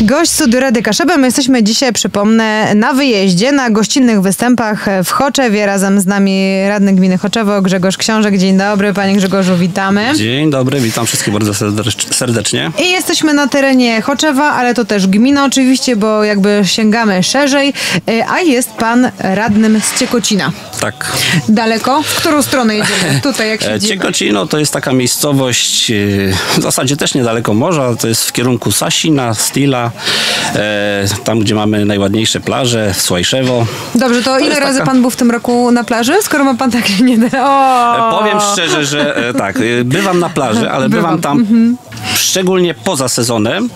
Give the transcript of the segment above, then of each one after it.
gość Studio Rady Kaszebę. My jesteśmy dzisiaj, przypomnę, na wyjeździe, na gościnnych występach w Choczewie. Razem z nami radny gminy Choczewo, Grzegorz Książek. Dzień dobry, panie Grzegorzu, witamy. Dzień dobry, witam wszystkich bardzo serdecznie. I jesteśmy na terenie Choczewa, ale to też gmina oczywiście, bo jakby sięgamy szerzej, a jest pan radnym z Ciekocina. Tak. Daleko? W którą stronę jedziemy? Tutaj jak siedzimy. Ciekocino to jest taka miejscowość, w zasadzie też niedaleko morza, to jest w kierunku Sasina, Stila, tam gdzie mamy najładniejsze plaże, Słajszewo. Dobrze, to ile razy pan był w tym roku na plaży, skoro ma pan takie Powiem szczerze, że tak, bywam na plaży, ale bywam tam szczególnie poza sezonem,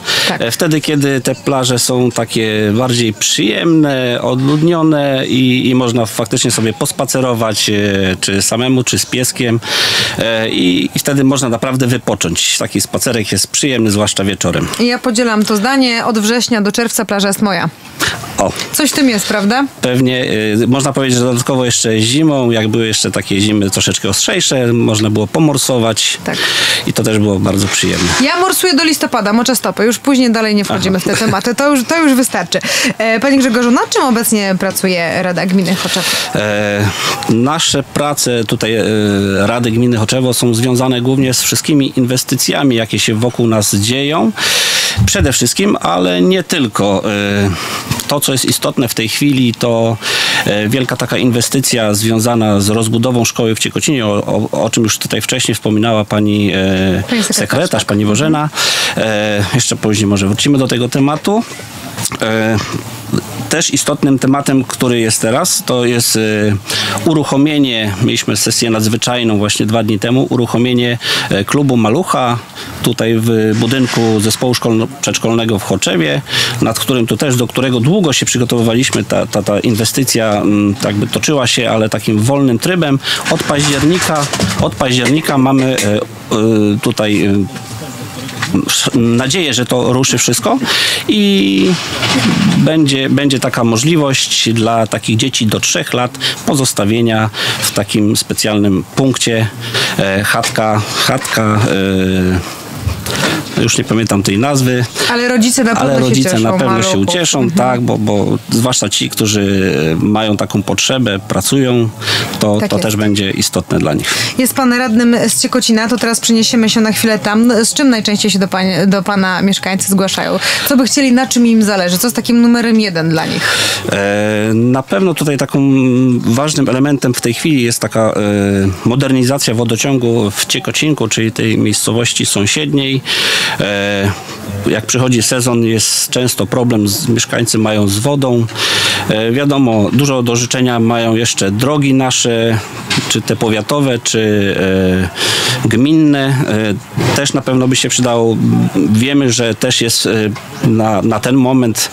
wtedy kiedy te plaże są takie bardziej przyjemne, odludnione i można faktycznie sobie pospacerować, czy samemu, czy z pieskiem i wtedy można naprawdę wypocząć. Taki spacerek jest przyjemny, zwłaszcza wieczorem. Ja podzielam to zdanie. Od września do czerwca plaża jest moja. O. Coś w tym jest, prawda? Pewnie. Można powiedzieć, że dodatkowo jeszcze zimą, jak były jeszcze takie zimy troszeczkę ostrzejsze, można było pomorsować. Tak. I to też było bardzo przyjemne. Ja morsuję do listopada, moczę stopy. Już później dalej nie wchodzimy w te tematy. To już wystarczy. Panie Grzegorzu, nad czym obecnie pracuje Rada Gminy Choczewo? Nasze prace tutaj Rady Gminy Choczewo są związane głównie z wszystkimi inwestycjami, jakie się wokół nas dzieją. Przede wszystkim, ale nie tylko. To, co jest istotne w tej chwili, to wielka taka inwestycja związana z rozbudową szkoły w Ciekocinie, o czym już tutaj wcześniej wspominała pani sekretarz, pani Bożena. Jeszcze później może wrócimy do tego tematu. Też istotnym tematem, który jest teraz, to jest uruchomienie, mieliśmy sesję nadzwyczajną właśnie 2 dni temu, uruchomienie klubu Malucha tutaj w budynku zespołu przedszkolnego w Choczewie, nad którym tu też, do którego długo się przygotowywaliśmy. Ta inwestycja jakby toczyła się, ale takim wolnym trybem. Od października mamy tutaj nadzieję, że to ruszy wszystko i będzie taka możliwość dla takich dzieci do 3 lat pozostawienia w takim specjalnym punkcie chatka już nie pamiętam tej nazwy. Ale rodzice na pewno się ucieszą, tak, bo zwłaszcza ci, którzy mają taką potrzebę, pracują, to też będzie istotne dla nich. Jest pan radnym z Ciekocina, to teraz przeniesiemy się na chwilę tam. Z czym najczęściej się do pana mieszkańcy zgłaszają? Co by chcieli, na czym im zależy? Co jest takim numerem 1 dla nich? Na pewno tutaj taką ważnym elementem w tej chwili jest taka modernizacja wodociągu w Ciekocinku, czyli tej miejscowości sąsiedniej. Jak przychodzi sezon, jest często problem, mieszkańcy mają z wodą. Wiadomo, dużo do życzenia mają jeszcze drogi nasze, czy te powiatowe, czy gminne. Też na pewno by się przydało. Wiemy, że też jest na ten moment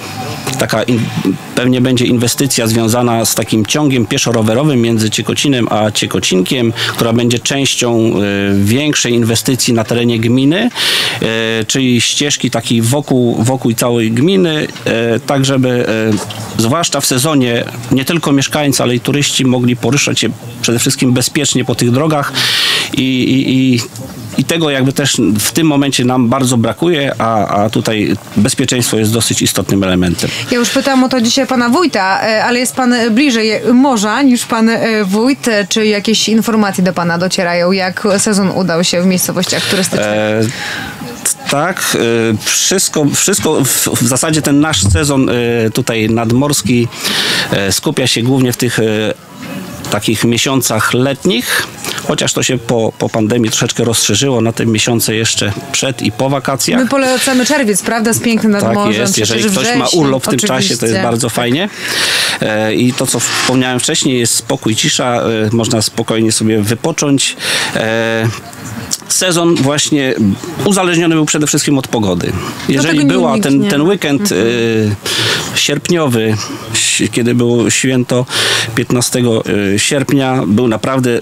pewnie będzie inwestycja związana z takim ciągiem pieszo-rowerowym między Ciekocinem a Ciekocinkiem, która będzie częścią większej inwestycji na terenie gminy, czyli ścieżki takiej wokół całej gminy, tak żeby zwłaszcza w sezonie nie tylko mieszkańcy, ale i turyści mogli poruszać się przede wszystkim bezpiecznie po tych drogach i tego jakby też w tym momencie nam bardzo brakuje, a tutaj bezpieczeństwo jest dosyć istotnym elementem. Ja już pytałam o to dzisiaj pana wójta, ale jest pan bliżej morza niż pan wójt. Czy jakieś informacje do pana docierają, jak sezon udał się w miejscowościach turystycznych? Tak, wszystko w zasadzie ten nasz sezon tutaj nadmorski skupia się głównie w tych takich miesiącach letnich, chociaż to się po pandemii troszeczkę rozszerzyło na te miesiące jeszcze przed i po wakacjach. My polecamy czerwiec, prawda? Z pięknym nad morzem. Tak jest, jeżeli ktoś ma urlop w tym czasie, to jest bardzo fajnie. I to, co wspomniałem wcześniej, jest spokój, cisza, można spokojnie sobie wypocząć. Sezon właśnie uzależniony był przede wszystkim od pogody. Jeżeli była ten weekend sierpniowy, kiedy było święto 15 sierpnia, był naprawdę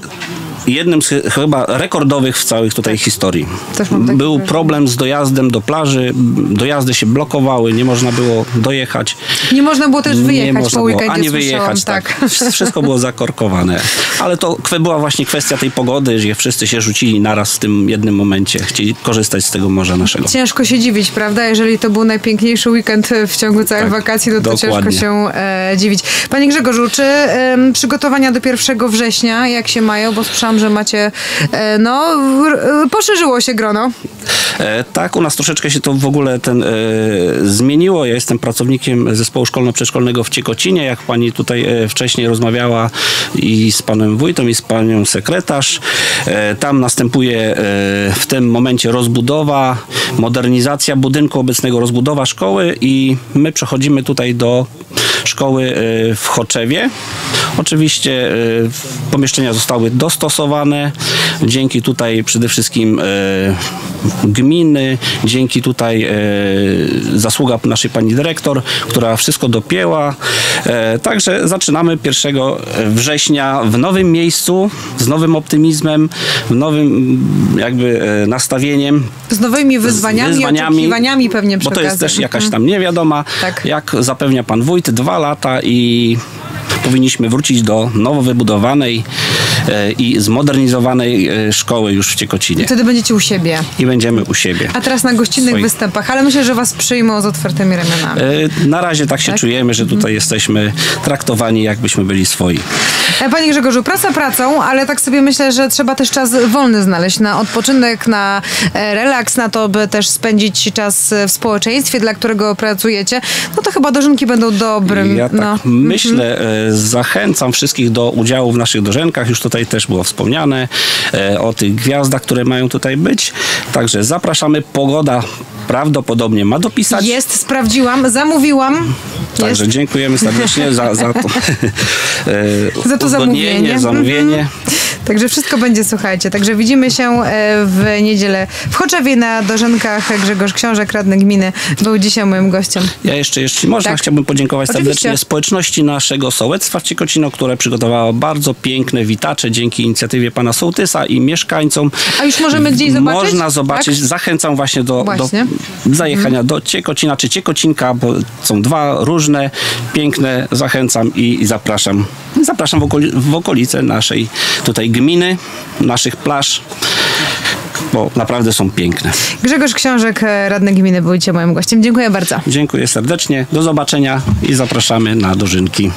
jednym z chyba rekordowych w całej tutaj historii. Był problem z dojazdem do plaży, dojazdy się blokowały, nie można było dojechać. Nie można było też wyjechać po weekendzie, ani wyjechać, tak. Wszystko było zakorkowane. Ale to była właśnie kwestia tej pogody, że wszyscy się rzucili naraz w tym jednym momencie. Chcieli korzystać z tego morza naszego. Ciężko się dziwić, prawda? Jeżeli to był najpiękniejszy weekend w ciągu całych wakacji, to ciężko się dziwić. Panie Grzegorzu, czy przygotowania do 1 września, jak się mają? Bo słyszałam, że macie, poszerzyło się grono. Tak, u nas troszeczkę się to w ogóle zmieniło. Ja jestem pracownikiem zespołu szkolno-przedszkolnego w Ciekocinie, jak pani tutaj wcześniej rozmawiała i z panem wójtem, i z panią sekretarz. Tam następuje w tym momencie rozbudowa, modernizacja budynku obecnego, rozbudowa szkoły i my przechodzimy tutaj do szkoły w Choczewie. Oczywiście pomieszczenia zostały dostosowane dzięki tutaj przede wszystkim gminy, dzięki tutaj zasługa naszej pani dyrektor, która wszystko dopięła. Także zaczynamy 1 września w nowym miejscu, z nowym optymizmem, w nowym jakby nastawieniem. Z nowymi wyzwaniami, oczekiwaniami pewnie przy okazji. Bo to jest też jakaś tam niewiadoma. Tak. Jak zapewnia pan wójt, 2 lata i powinniśmy wrócić do nowo wybudowanej i zmodernizowanej szkoły już w Ciekocinie. I wtedy będziecie u siebie. I będziemy u siebie. A teraz na gościnnych występach, ale myślę, że was przyjmą z otwartymi ramionami. Na razie tak się czujemy, że tutaj jesteśmy traktowani, jakbyśmy byli swoi. Panie Grzegorzu, praca pracą, ale tak sobie myślę, że trzeba też czas wolny znaleźć na odpoczynek, na relaks, na to, by też spędzić czas w społeczeństwie, dla którego pracujecie. No to chyba dożynki będą dobrym. Ja tak myślę, zachęcam wszystkich do udziału w naszych dożynkach. Już tutaj też było wspomniane o tych gwiazdach, które mają tutaj być. Także zapraszamy. Pogoda prawdopodobnie ma dopisać. Jest, sprawdziłam, zamówiłam. Także dziękujemy serdecznie za to zamówienie. Także wszystko będzie, słuchajcie. Także widzimy się w niedzielę w Choczewie na dożynkach. Grzegorz Książek, radny gminy, był dzisiaj moim gościem. Ja jeszcze, jeśli można, chciałbym podziękować serdecznie społeczności naszego sołectwa w Ciekocino, które przygotowało bardzo piękne witacze dzięki inicjatywie pana sołtysa i mieszkańcom. A już możemy gdzieś zobaczyć? Można zobaczyć. Tak? Zachęcam właśnie do zajechania do Ciekocina czy Ciekocinka, bo są 2 różne, piękne. Zachęcam i zapraszam. Zapraszam w okolice naszej tutaj gminy, naszych plaż, bo naprawdę są piękne. Grzegorz Książek, radny gminy, był dzisiaj moim gościem. Dziękuję bardzo. Dziękuję serdecznie. Do zobaczenia i zapraszamy na dożynki.